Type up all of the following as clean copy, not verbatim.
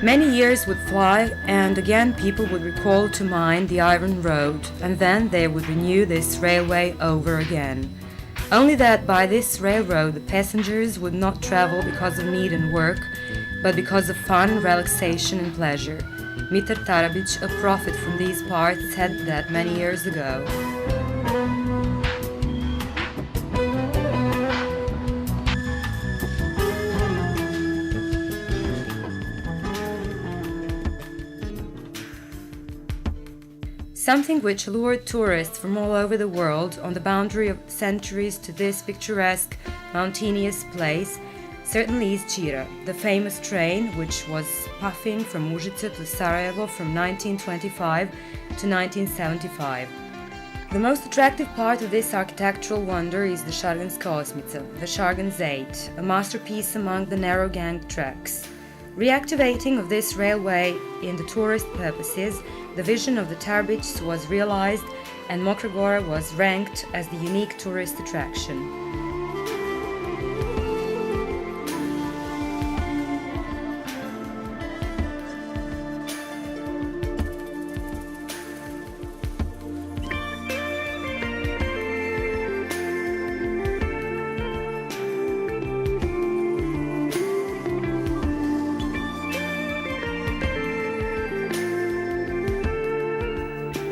Many years would fly, and again people would recall to mind the Iron Road, and then they would renew this railway over again. Only that by this railroad the passengers would not travel because of need and work, but because of fun, relaxation and pleasure. Mitar Tarabic, a prophet from these parts, said that many years ago. Something which lured tourists from all over the world on the boundary of centuries to this picturesque, mountainous place certainly is GORA, the famous train which was puffing from Užice to Sarajevo from 1925 to 1975. The most attractive part of this architectural wonder is the Šarganska Osmica, the Šargan's 8, a masterpiece among the narrow ganged tracks. Reactivating of this railway in the tourist purposes, the vision of the Tarabics was realized and Mokra Gora was ranked as the unique tourist attraction.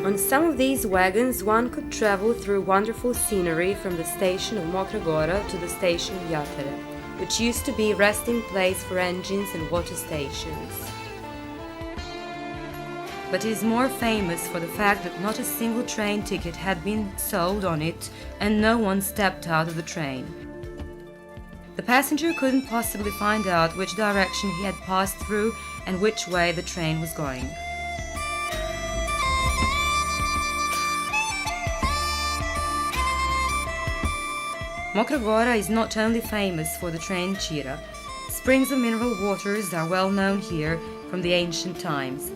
On some of these wagons one could travel through wonderful scenery from the station of Mokra Gora to the station of Jatere, which used to be a resting place for engines and water stations. But it is more famous for the fact that not a single train ticket had been sold on it and no one stepped out of the train. The passenger couldn't possibly find out which direction he had passed through and which way the train was going. Mokra Gora is not only famous for the train GORA. Springs of mineral waters are well known here from the ancient times.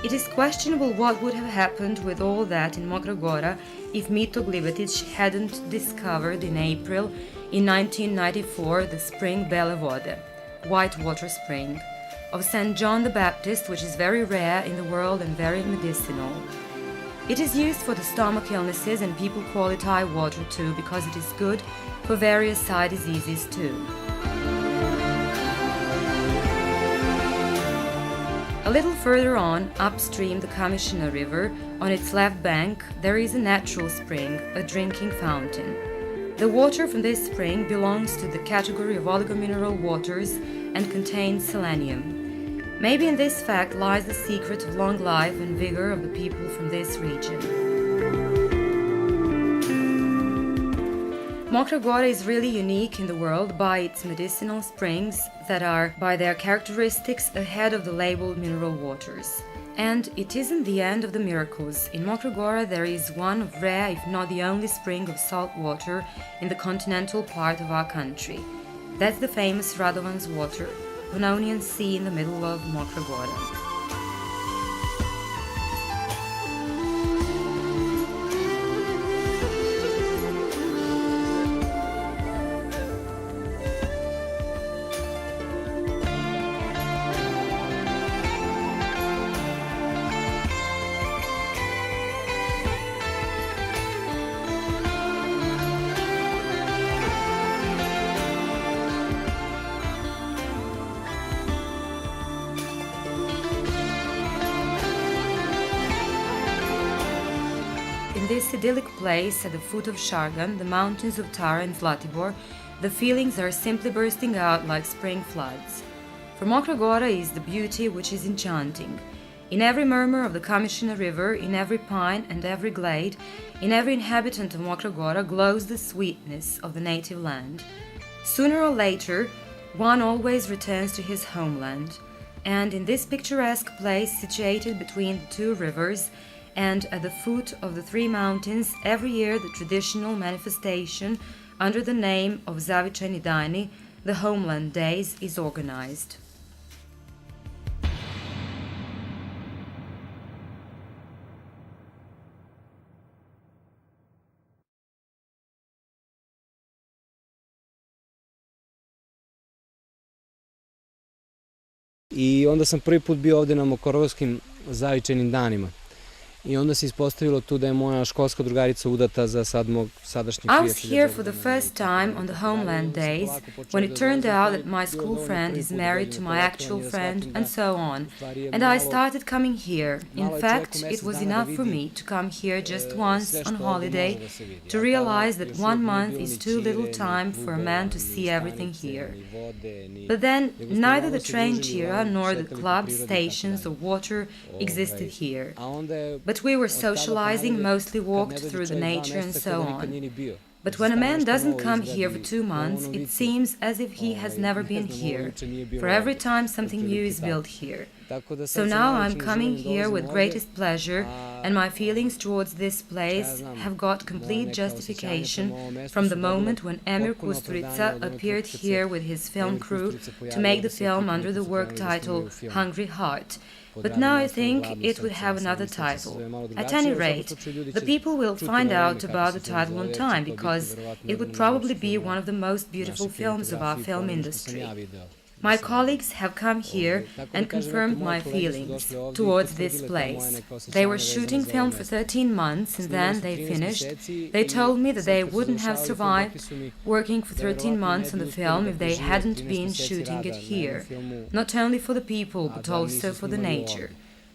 It is questionable what would have happened with all that in Mokra Gora if Mito Glibetic hadn't discovered in April in 1994 the spring Bele Vode, white water spring, of St. John the Baptist, which is very rare in the world and very medicinal. It is used for the stomach illnesses and people call it eye water too because it is good for various eye diseases too. A little further on, upstream the Kamishina River, on its left bank, there is a natural spring, a drinking fountain. The water from this spring belongs to the category of oligomineral waters and contains selenium. Maybe in this fact lies the secret of long life and vigor of the people from this region. Mokra Gora is really unique in the world by its medicinal springs that are, by their characteristics, ahead of the labeled mineral waters. And it isn't the end of the miracles. In Mokra Gora there is one of rare, if not the only spring of salt water in the continental part of our country. That's the famous Radovan's water, Pannonian Sea in the middle of Mokra Gora. In this idyllic place at the foot of Šargan, the mountains of Tara and Zlatibor, the feelings are simply bursting out like spring floods. For Mokra Gora is the beauty which is enchanting. In every murmur of the Kamishina River, in every pine and every glade, in every inhabitant of Mokra Gora glows the sweetness of the native land. Sooner or later, one always returns to his homeland, and in this picturesque place situated between the two rivers, and at the foot of the three mountains, every year the traditional manifestation under the name of Zavičajni dani, the Homeland Days, is organized. I onda sam prvi put bio ovde na Mokorovskim zavičajnim danima. I onda se ispostavilo tu da je moja školska drugarica udata za sad mog sadašnjeg I prijatelja. was here for the first time on the homeland days, when it turned out that my school friend is married to my actual friend, and so on. And I started coming here. In fact, it was enough for me to come here just once on holiday to realize that 1 month is too little time for a man to see everything here. But then, neither the train Chira nor the clubs, stations or water existed here. But we were socializing, mostly walked through the nature and so on. But when a man doesn't come here for 2 months, it seems as if he has never been here, for every time something new is built here. So now I'm coming here with greatest pleasure, and my feelings towards this place have got complete justification from the moment when Emir Kusturica appeared here with his film crew to make the film under the work title Hungry Heart. But now I think it would have another title. At any rate, the people will find out about the title on time, because it would probably be one of the most beautiful films of our film industry. My colleagues have come here and confirmed my feelings towards this place. They were shooting film for 13 months and then they finished. They told me that they wouldn't have survived working for 13 months on the film if they hadn't been shooting it here, not only for the people but also for the nature.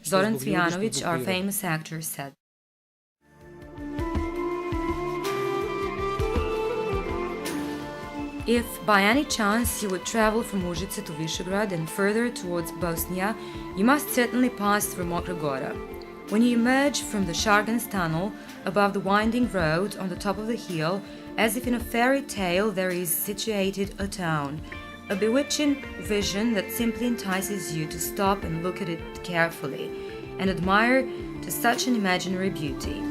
Zoran Cvijanović, our famous actor, said. If by any chance you would travel from Užice to Višegrad and further towards Bosnia, you must certainly pass through Mokra Gora. When you emerge from the Shargan's tunnel, above the winding road on the top of the hill, as if in a fairy tale, there is situated a town, a bewitching vision that simply entices you to stop and look at it carefully and admire to such an imaginary beauty.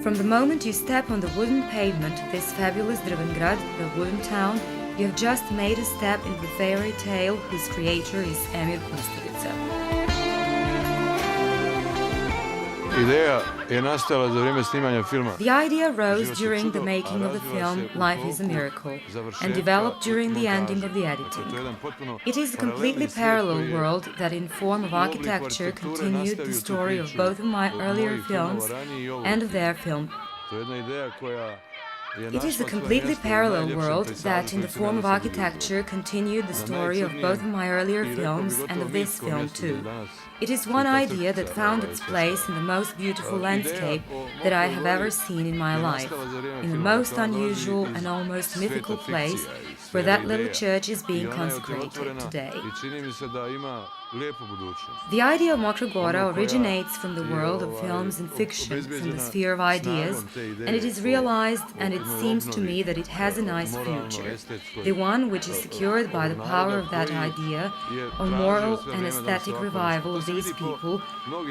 From the moment you step on the wooden pavement of this fabulous Drvengrad, the wooden town, you have just made a step into the fairy tale whose creator is Emir Kusturica. The idea rose during the making of the film Life is a Miracle and developed during the ending of the editing. It is a completely parallel world that in form of architecture continued the story of both of my earlier films and of their film. It is a completely parallel world that, in the form of architecture, continued the story of both of my earlier films and of this film too. It is one idea that found its place in the most beautiful landscape that I have ever seen in my life, in the most unusual and almost mythical place where that little church is being consecrated today. The idea of Mokra Gora originates from the world of films and fiction, from the sphere of ideas, and it is realized, and it seems to me that it has a nice future. The one which is secured by the power of that idea, of moral and aesthetic revival of these people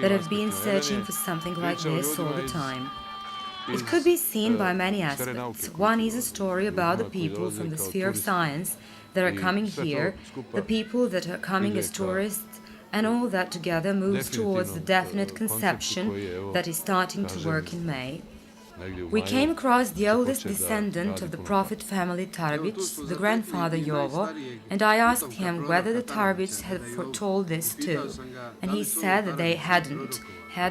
that have been searching for something like this all the time. It could be seen by many aspects. One is a story about the people from the sphere of science that are coming here, the people that are coming as tourists, and all that together moves towards the definite conception that is starting to work in May. We came across the oldest descendant of the prophet family Tarabic, the grandfather Jovo, and I asked him whether the Tarabics had foretold this too, and he said that they hadn't,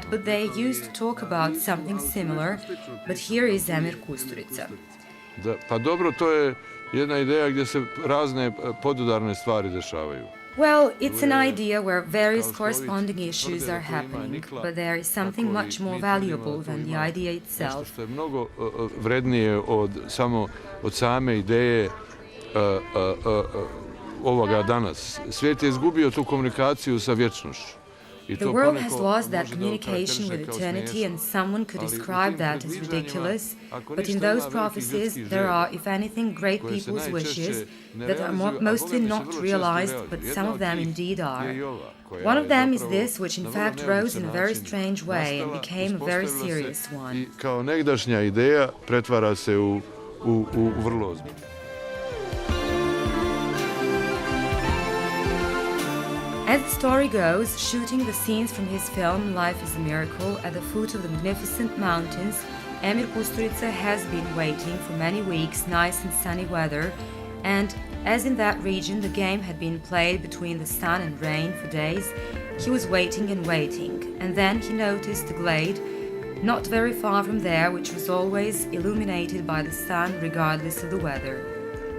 but they used to talk about something similar, but here is Emir Kusturica. Pa dobro, to je jedna ideja gdje se razne podudarne stvari dešavaju. Well, it's an idea where various corresponding issues are happening, but there is something much more valuable than the idea itself. Što je mnogo vrednije od same ideje ovoga danas. Svijet je izgubio tu komunikaciju sa vječnošću. The world has lost that communication with eternity, and someone could describe that as ridiculous, but in those prophecies there are, if anything, great people's wishes that are mostly not realized, but some of them indeed are. One of them is this, which in fact rose in a very strange way and became a very serious one. Kao negdašnja ideja pretvara se u vrlo ozbiljnu. As the story goes, shooting the scenes from his film Life is a Miracle at the foot of the magnificent mountains, Emir Kusturica has been waiting for many weeks, nice and sunny weather, and as in that region the game had been played between the sun and rain for days, he was waiting and waiting, and then he noticed a glade not very far from there which was always illuminated by the sun regardless of the weather.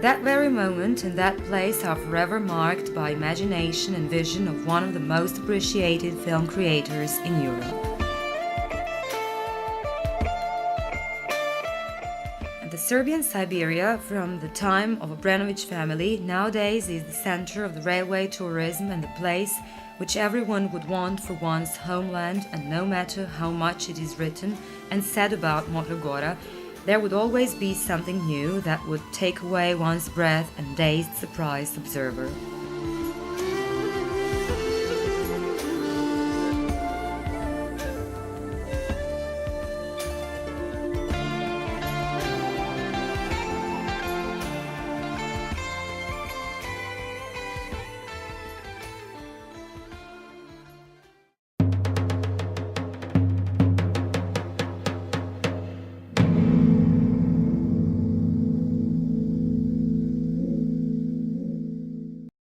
That very moment and that place are forever marked by imagination and vision of one of the most appreciated film creators in Europe. The Serbian Siberia, from the time of Obrenović family, nowadays is the center of the railway tourism and the place which everyone would want for one's homeland, and no matter how much it is written and said about Mokra Gora, there would always be something new that would take away one's breath and daze the surprised observer.